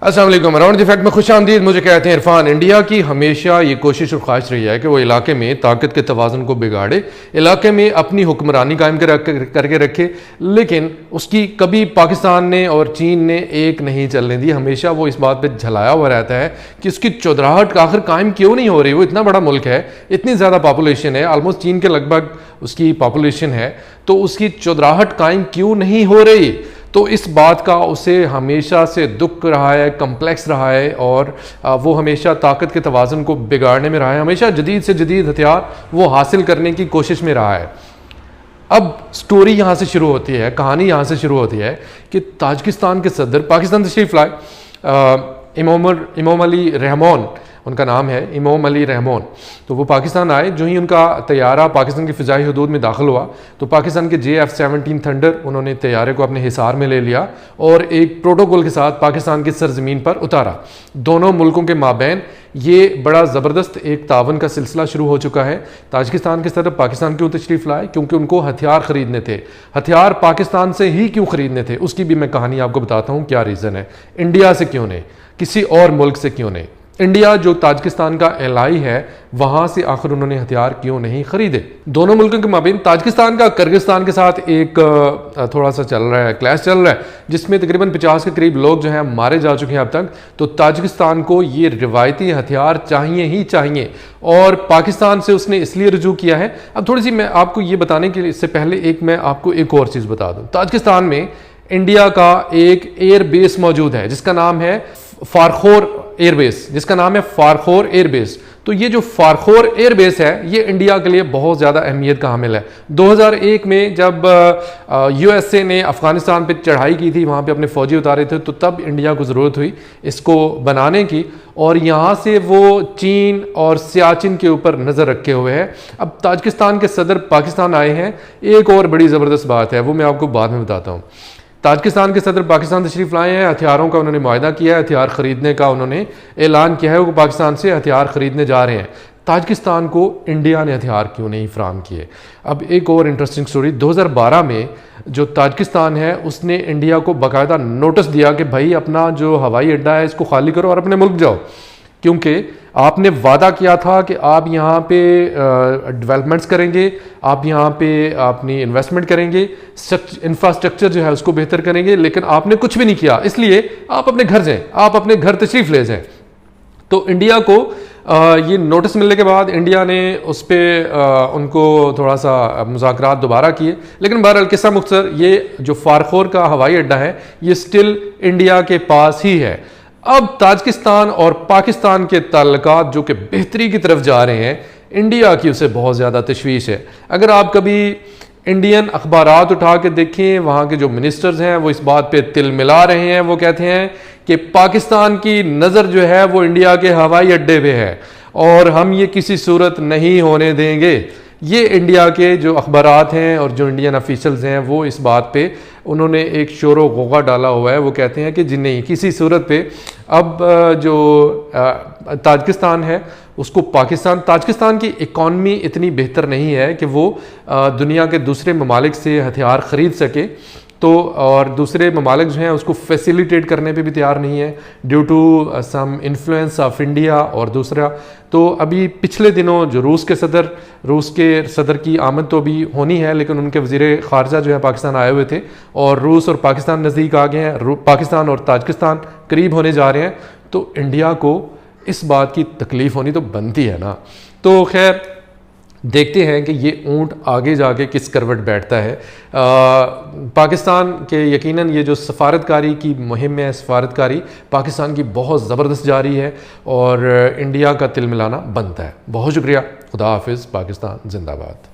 السلام علیکم. Around the fact میں خوش آمدید. مجھے کہتے ہیں عرفان. انڈیا کی ہمیشہ یہ کوشش اور خواہش رہی ہے کہ وہ علاقے میں طاقت کے توازن کو بگاڑے, علاقے میں اپنی حکمرانی قائم کر کے رکھے, لیکن اس کی کبھی پاکستان نے اور چین نے ایک نہیں چلنے دی. ہمیشہ وہ اس بات پہ جھلایا ہوا رہتا ہے کہ اس کی چودراہٹ آخر قائم کیوں نہیں ہو رہی. وہ اتنا بڑا ملک ہے, اتنی زیادہ پاپولیشن ہے, آلموسٹ چین کے لگ بھگ اس کی پاپولیشن ہے, تو اس کی چودراہٹ قائم کیوں نہیں ہو رہی. تو اس بات کا اسے ہمیشہ سے دکھ رہا ہے, کمپلیکس رہا ہے, اور وہ ہمیشہ طاقت کے توازن کو بگاڑنے میں رہا ہے, ہمیشہ جدید سے جدید ہتھیار وہ حاصل کرنے کی کوشش میں رہا ہے. اب سٹوری یہاں سے شروع ہوتی ہے, کہانی یہاں سے شروع ہوتی ہے کہ تاجکستان کے صدر پاکستان تشریف لائے. امام علی رحمون ان کا نام ہے, امام علی رحمون. تو وہ پاکستان آئے. جو ہی ان کا طیارہ پاکستان کی فضائی حدود میں داخل ہوا تو پاکستان کے JF-17 تھنڈر انہوں نے طیارے کو اپنے حصار میں لے لیا اور ایک پروٹوکول کے ساتھ پاکستان کی سرزمین پر اتارا. دونوں ملکوں کے مابین یہ بڑا زبردست ایک تعاون کا سلسلہ شروع ہو چکا ہے. تاجکستان کے صدر پاکستان کیوں تشریف لائے؟ کیونکہ ان کو ہتھیار خریدنے تھے. ہتھیار پاکستان سے ہی کیوں خریدنے تھے اس کی بھی میں کہانی آپ کو بتاتا ہوں کیا ریزن ہے. انڈیا سے کیوں نہیں, کسی اور ملک سے کیوں نہیں. انڈیا جو تاجکستان کا الائی ہے وہاں سے آخر انہوں نے ہتھیار کیوں نہیں خریدے. دونوں ملکوں کے مابین تاجکستان کا کرغزستان کے ساتھ ایک تھوڑا سا چل رہا ہے, کلیش چل رہا ہے, جس میں تقریباً 50 کے قریب لوگ جو ہیں مارے جا چکے ہیں اب تک. تو تاجکستان کو یہ روایتی ہتھیار چاہیے ہی چاہیے, اور پاکستان سے اس نے اس لیے رجوع کیا ہے. اب تھوڑی سی میں آپ کو یہ بتانے کے سے پہلے میں آپ کو ایک اور چیز بتا دوں. تاجکستان میں انڈیا کا ایک ایئر بیس موجود ہے جس کا نام ہے فارخور ایئر بیس. تو یہ جو فارخور ایئر بیس ہے یہ انڈیا کے لیے بہت زیادہ اہمیت کا حامل ہے. 2001 میں جب USA نے افغانستان پہ چڑھائی کی تھی, وہاں پہ اپنے فوجی اتارے تھے, تو تب انڈیا کو ضرورت ہوئی اس کو بنانے کی, اور یہاں سے وہ چین اور سیاچن کے اوپر نظر رکھے ہوئے ہیں. اب تاجکستان کے صدر پاکستان آئے ہیں. ایک اور بڑی زبردست بات ہے, وہ میں آپ کو بعد میں بتاتا ہوں. تاجکستان کے صدر پاکستان تشریف لائے ہیں, ہتھیاروں کا انہوں نے معاہدہ کیا ہے, ہتھیار خریدنے کا انہوں نے اعلان کیا ہے, وہ پاکستان سے ہتھیار خریدنے جا رہے ہیں. تاجکستان کو انڈیا نے ہتھیار کیوں نہیں فراہم کیے؟ اب ایک اور انٹرسٹنگ سٹوری. 2012 میں جو تاجکستان ہے اس نے انڈیا کو باقاعدہ نوٹس دیا کہ بھائی اپنا جو ہوائی اڈہ ہے اس کو خالی کرو اور اپنے ملک جاؤ, کیونکہ آپ نے وعدہ کیا تھا کہ آپ یہاں پہ ڈیولپمنٹس کریں گے, آپ یہاں پہ اپنی انویسٹمنٹ کریں گے, انفراسٹرکچر جو ہے اس کو بہتر کریں گے, لیکن آپ نے کچھ بھی نہیں کیا. اس لیے آپ اپنے گھر جائیں, آپ اپنے گھر تشریف لے جائیں. تو انڈیا کو یہ نوٹس ملنے کے بعد انڈیا نے اس پہ ان کو تھوڑا سا مذاکرات دوبارہ کیے, لیکن بہرحال قصہ مختصر, یہ جو فارخور کا ہوائی اڈہ ہے یہ سٹل انڈیا کے پاس ہی ہے. اب تاجکستان اور پاکستان کے تعلقات جو کہ بہتری کی طرف جا رہے ہیں, انڈیا کی اسے بہت زیادہ تشویش ہے. اگر آپ کبھی انڈین اخبارات اٹھا کے دیکھیں, وہاں کے جو منسٹرز ہیں وہ اس بات پہ تل ملا رہے ہیں. وہ کہتے ہیں کہ پاکستان کی نظر جو ہے وہ انڈیا کے ہوائی اڈے پہ ہے اور ہم یہ کسی صورت نہیں ہونے دیں گے. یہ انڈیا کے جو اخبارات ہیں اور جو انڈین آفیشلز ہیں وہ اس بات پہ انہوں نے ایک شور و غوغا ڈالا ہوا ہے. وہ کہتے ہیں کہ جی نہیں, کسی صورت پہ اب جو تاجکستان ہے اس کو تاجکستان کی اکانومی اتنی بہتر نہیں ہے کہ وہ دنیا کے دوسرے ممالک سے ہتھیار خرید سکے, تو اور دوسرے ممالک جو ہیں اس کو فیسیلیٹیٹ کرنے پہ بھی تیار نہیں ہے due to some influence of India. اور دوسرا تو ابھی پچھلے دنوں جو روس کے صدر کی آمد تو بھی ہونی ہے, لیکن ان کے وزیر خارجہ جو ہے پاکستان آئے ہوئے تھے, اور روس اور پاکستان نزدیک آ گئے ہیں, پاکستان اور تاجکستان قریب ہونے جا رہے ہیں. تو انڈیا کو اس بات کی تکلیف ہونی تو بنتی ہے نا. تو خیر دیکھتے ہیں کہ یہ اونٹ آگے جا کے کس کروٹ بیٹھتا ہے. پاکستان کے یقیناً یہ جو سفارتکاری کی مہم ہے, سفارتکاری پاکستان کی بہت زبردست جاری ہے, اور انڈیا کا تل ملانا بنتا ہے. بہت شکریہ. خدا حافظ. پاکستان زندہ باد.